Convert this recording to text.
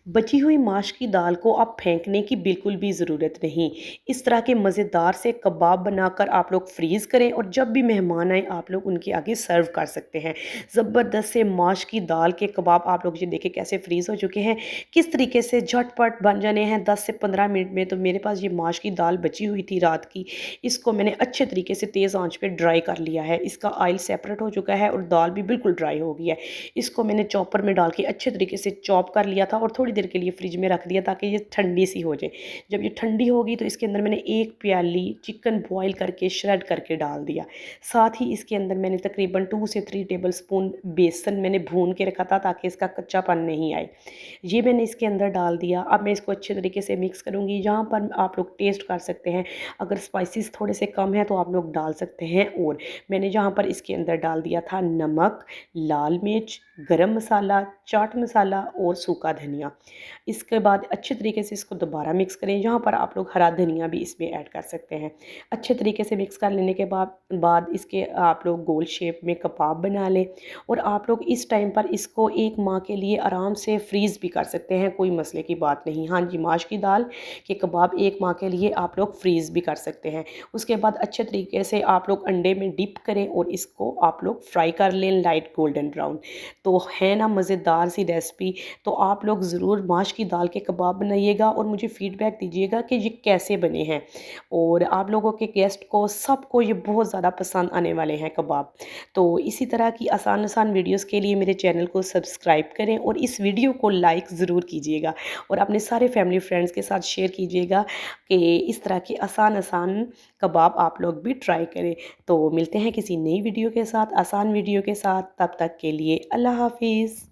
बची हुई माश की दाल को आप फेंकने की बिल्कुल भी ज़रूरत नहीं। इस तरह के मज़ेदार से कबाब बनाकर आप लोग फ्रीज़ करें और जब भी मेहमान आए आप लोग उनके आगे सर्व कर सकते हैं। ज़बरदस्त से माश की दाल के कबाब आप लोग ये देखें कैसे फ्रीज़ हो चुके हैं, किस तरीके से झटपट बन जाने हैं 10 से 15 मिनट में। तो मेरे पास ये माश की दाल बची हुई थी रात की, इसको मैंने अच्छे तरीके से तेज़ आँच पे ड्राई कर लिया है। इसका ऑयल सेपरेट हो चुका है और दाल भी बिल्कुल ड्राई हो गई है। इसको मैंने चॉपर में डाल के अच्छे तरीके से चॉप कर लिया था और थोड़ी देर के लिए फ्रिज में रख दिया ताकि ये ठंडी सी हो जाए। जब ये ठंडी होगी तो इसके अंदर मैंने 1 प्याली चिकन बॉयल करके श्रेड करके डाल दिया। साथ ही इसके अंदर मैंने तकरीबन 2 से 3 टेबलस्पून बेसन मैंने भून के रखा था ताकि इसका कच्चापन नहीं आए। ये मैंने इसके अंदर डाल दिया। अब मैं इसको अच्छे तरीके से मिक्स करूँगी। यहाँ पर आप लोग टेस्ट कर सकते हैं, अगर स्पाइसेस थोड़े से कम हैं तो आप लोग डाल सकते हैं। और मैंने यहाँ पर इसके अंदर डाल दिया था नमक, लाल मिर्च, गरम मसाला, चाट मसाला और सूखा धनिया। इसके बाद अच्छे तरीके से इसको दोबारा मिक्स करें। यहाँ पर आप लोग हरा धनिया भी इसमें ऐड कर सकते हैं। अच्छे तरीके से मिक्स कर लेने के बाद इसके आप लोग गोल शेप में कबाब बना लें और आप लोग इस टाइम पर इसको 1 माह के लिए आराम से फ्रीज़ भी कर सकते हैं, कोई मसले की बात नहीं। हाँ जी, माश की दाल के कबाब 1 माह के लिए आप लोग फ्रीज़ भी कर सकते हैं। उसके बाद अच्छे तरीके से आप लोग अंडे में डिप करें और इसको आप लोग फ्राई कर लें लाइट गोल्डन ब्राउन। तो है ना मज़ेदार सी रेसिपी। तो आप लोग ज़रूर माश की दाल के कबाब बनाइएगा और मुझे फ़ीडबैक दीजिएगा कि ये कैसे बने हैं। और आप लोगों के गेस्ट को सबको ये बहुत ज़्यादा पसंद आने वाले हैं कबाब। तो इसी तरह की आसान आसान वीडियोस के लिए मेरे चैनल को सब्सक्राइब करें और इस वीडियो को लाइक ज़रूर कीजिएगा और अपने सारे फैमिली फ्रेंड्स के साथ शेयर कीजिएगा कि इस तरह के आसान आसान कबाब आप लोग भी ट्राई करें। तो मिलते हैं किसी नई वीडियो के साथ, आसान वीडियो के साथ। तब तक के लिए अल्लाह हाफ़िज़।